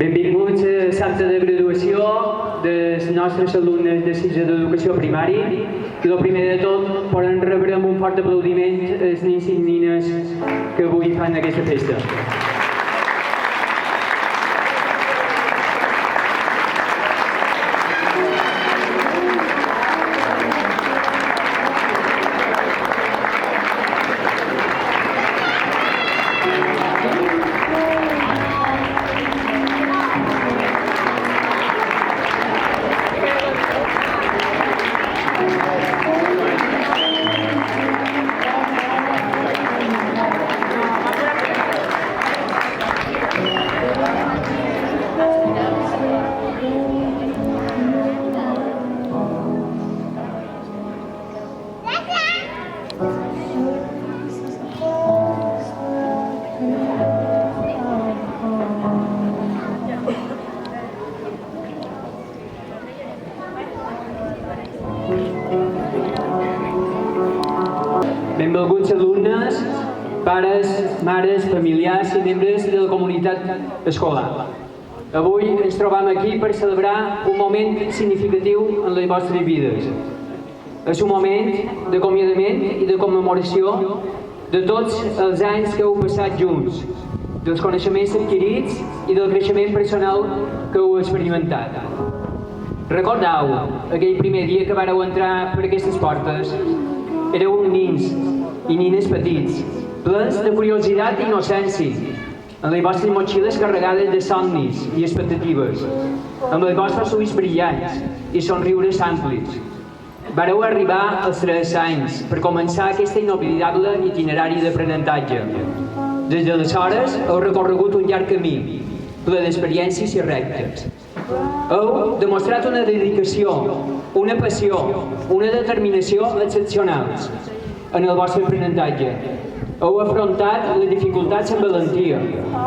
Benvinguts a l'acte de graduació dels nostres alumnes de sisè d'educació primària. I el primer de tot, podem rebre amb un fort aplaudiment els nens i nines que avui fan aquesta festa. Benvolguts alumnes, pares, mares, familiars i membres de la comunitat escolar. Avui ens trobam aquí per celebrar un moment significatiu en les vostres vides. És un moment d'acomiadament i de commemoració de tots els anys que heu passat junts, dels coneixements adquirits i del creixement personal que heu experimentat. Recordeu aquell primer dia que vareu entrar per aquestes portes? Éreu nins i nines petits, plens de curiositat i innocència, amb les vostres motxilles carregades de somnis i expectatives, amb els vostres ulls brillants i somriures amplis. Vareu arribar als 3 anys per començar aquest inoblidable itinerari d'aprenentatge. Des d'aleshores heu recorregut un llarg camí, ple d'experiències i reptes. Heu demostrat una dedicació, una passió, una determinació excepcionals en el vostre aprenentatge. Heu afrontat les dificultats amb valentia,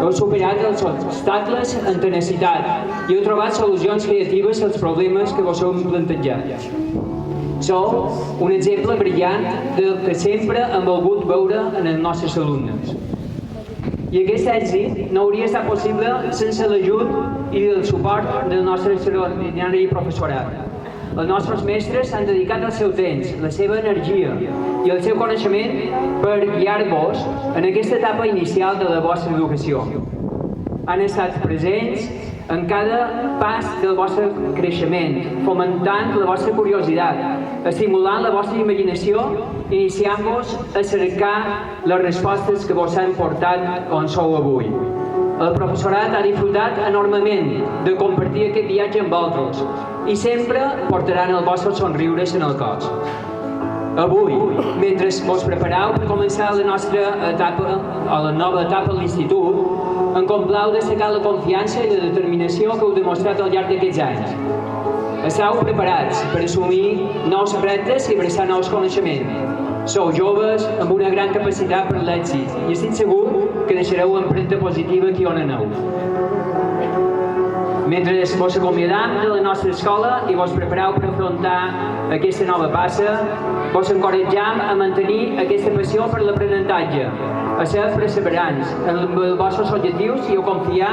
heu superat els obstacles amb tenacitat i heu trobat solucions creatives als problemes que vos heu plantejat. Sou un exemple brillant del que sempre hem volgut veure en els nostres alumnes. I aquest èxit no hauria estat possible sense l'ajut i el suport del nostre extraordinari professorat. Els nostres mestres han dedicat el seu temps, la seva energia i el seu coneixement per guiar-vos en aquesta etapa inicial de la vostra educació. Han estat presents en cada pas del vostre creixement, fomentant la vostra curiositat, estimulant la vostra imaginació, iniciant-vos a cercar les respostes que vos han portat on sou avui. El professorat ha disfrutat enormement de compartir aquest viatge amb vosaltres i sempre portaran els vostres somriures en el cos. Avui, mentre vos prepareu per començar la nostra etapa, o la nova etapa a l'institut, em complau destacar la confiança i la determinació que heu demostrat al llarg d'aquests anys. Esteu preparats per assumir nous reptes i abraçar nous coneixements. Sou joves amb una gran capacitat per l'èxit i estic segur que deixareu empremta positiva aquí on aneu. Mentre vos acomiadam de la nostra escola i vos prepareu per afrontar aquesta nova passa, vos encoratjam a mantenir aquesta passió per l'aprenentatge, a ser perseverants en els vostres objectius i a confiar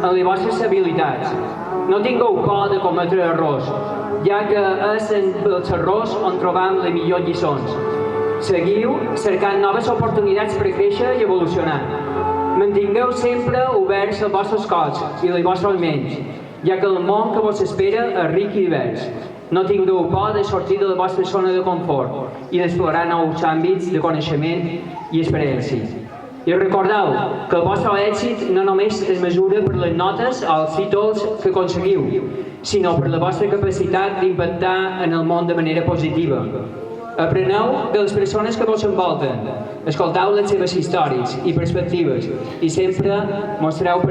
en les vostres habilitats. No tingueu por de cometre errors, ja que és en els errors on trobam les millors lliçons. Seguiu cercant noves oportunitats per créixer i evolucionar. Mantingueu sempre oberts els vostres cors i les vostres ments, ja que el món que vos espera és ric i divers. No tingueu por de sortir de la vostra zona de confort i d'explorar nous àmbits de coneixement i experiència. I recordeu que el vostre èxit no només es mesura per les notes o els títols que aconseguiu, sinó per la vostra capacitat d'impactar en el món de manera positiva. Apreneu de les persones que vos envolten, escolteu les seves històries i perspectives i sempre mostreu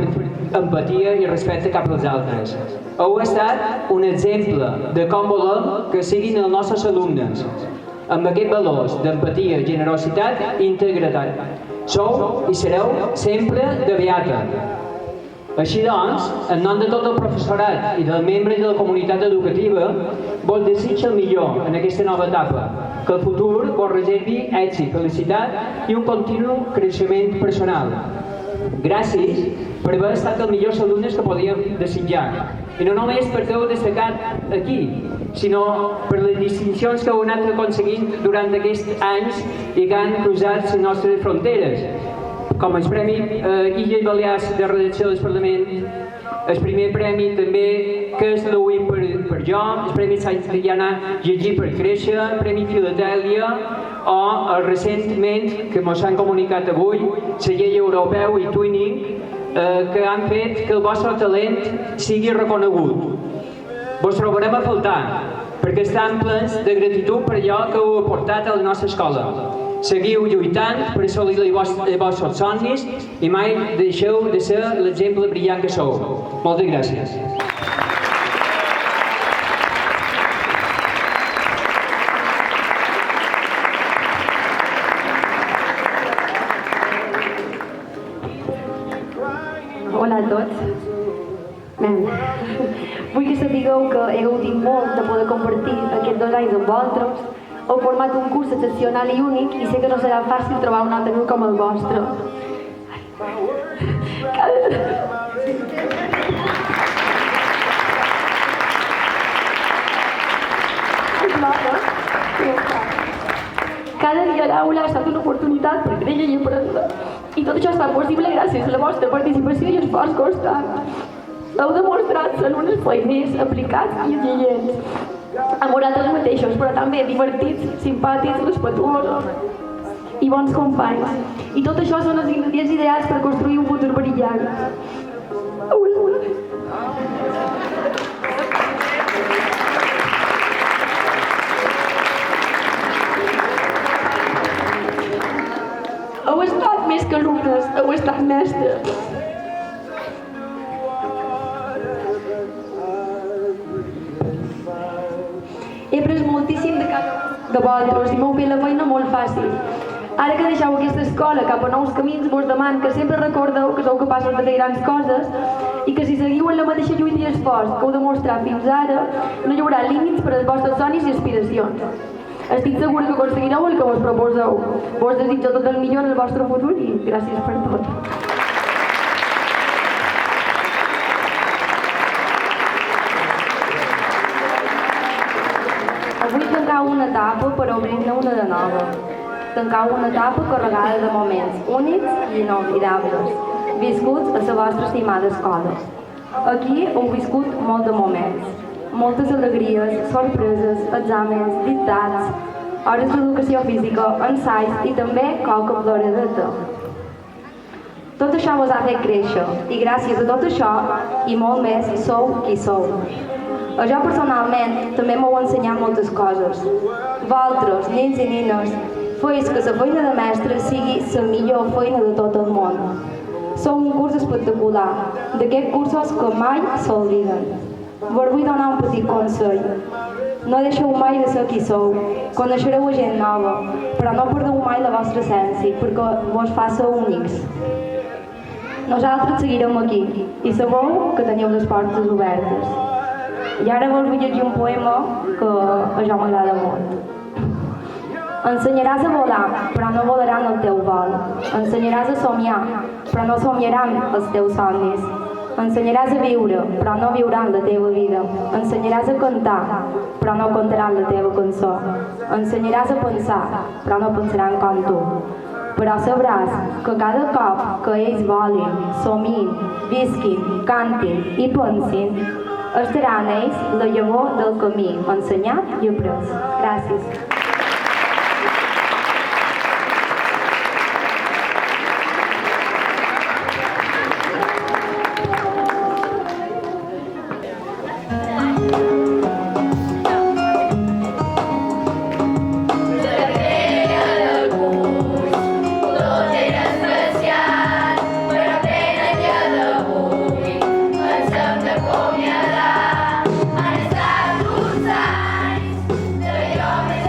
empatia i respecte cap als altres. Heu estat un exemple de com volem que siguin els nostres alumnes, amb aquests valors d'empatia, generositat i integritat. Sou i sereu sempre de beata. Així doncs, en nom de tot el professorat i dels membres de la comunitat educativa, vos desitjo el millor en aquesta nova etapa, que el futur vos reservi èxit, felicitat i un continu creixement personal. Gràcies per haver estat els millors alumnes que podíem desitjar. I no només per t'heu destacat aquí, sinó per les distincions que heu anat aconseguint durant aquests anys i que han cruzat les nostres fronteres, com el Premi Illes Balears de Redacció del Parlament, el primer premi també que és l'Uim per jo, el Premi Santillana Llegir per Créixer, el Premi Filatèlia o recentment, que ens han comunicat avui, la llei europeu i Twinning, que han fet que el vostre talent sigui reconegut. Vos trobarem a faltar, perquè estan plens de gratitud per allò que heu aportat a la nostra escola. Seguiu lluitant per assolir els vostres somnis i mai deixeu de ser l'exemple brillant que sou. Moltes gràcies. Hola a tots. Vull que sapigueu que he gaudit molt de poder compartir aquests 2 anys amb vosaltres. Heu format un curs excepcional i únic i sé que no serà fàcil trobar un altre com el vostre. Cada dia a l'aula ha estat una oportunitat per créixer i aprendre. I tot això ha estat possible gràcies a la vostra participació i esforç constant. Heu demostrat ser uns feiners, aplicats i exigents. Amb vosaltres mateixos, però també divertits, simpàtics, respectuosos i bons companys. I tot això són els ingredients ideals per construir un futur brillant. Heu estat més que alumnes, heu estat mestres. He après moltíssim de vosaltres i m'heu fet la feina molt fàcil. Ara que deixeu aquesta escola cap a nous camins, vos demano que sempre recordeu que sou capaços de fer grans coses i que si seguiu en la mateixa lluita i esforç que heu demostrat fins ara, no hi haurà límits per als vostres somnis i aspiracions. Estic segura que aconseguireu el que vos proposeu. Vos desitjo tot el millor en el vostre futur i gràcies per tot. Avui tancar una etapa per obrir-ne una de nova. Tancar una etapa carregada de moments únics i inolvidables, viscuts a la vostra estimada escola. Aquí heu viscut molts de moments, moltes alegries, sorpreses, exàmens, dictats, hores d'educació física, ensaios i també qualque ploradeta. Tot això vos ha fet créixer i gràcies a tot això i molt més sou qui sou. Jo personalment també m'heu ensenyat moltes coses. Vosaltres, nens i nines, feis que la feina de mestre sigui la millor feina de tot el món. Sou un curs espectacular, d'aquests cursos que mai s'obliden. Vos vull donar un petit consell. No deixeu mai de ser qui sou. Coneixereu gent nova, però no perdeu mai la vostra essència, perquè vos fa ser únics. Nosaltres seguirem aquí i sabeu que teniu les portes obertes. I ara vos vull llegir un poema que a jo m'agrada molt. Ensenyaràs a volar, però no volaran el teu vol. Ensenyaràs a somiar, però no somiaran els teus somnis. Ensenyaràs a viure, però no viuran la teva vida. Ensenyaràs a cantar, però no cantaran la teva cançó. Ensenyaràs a pensar, però no pensaran com tu. Però sabràs que cada cop que ells volin, somin, visquin, cantin i pensin, estarà en ells la llavor del camí ensenyat i après. Gràcies. Ara estan uns anys de jo més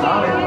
sabe.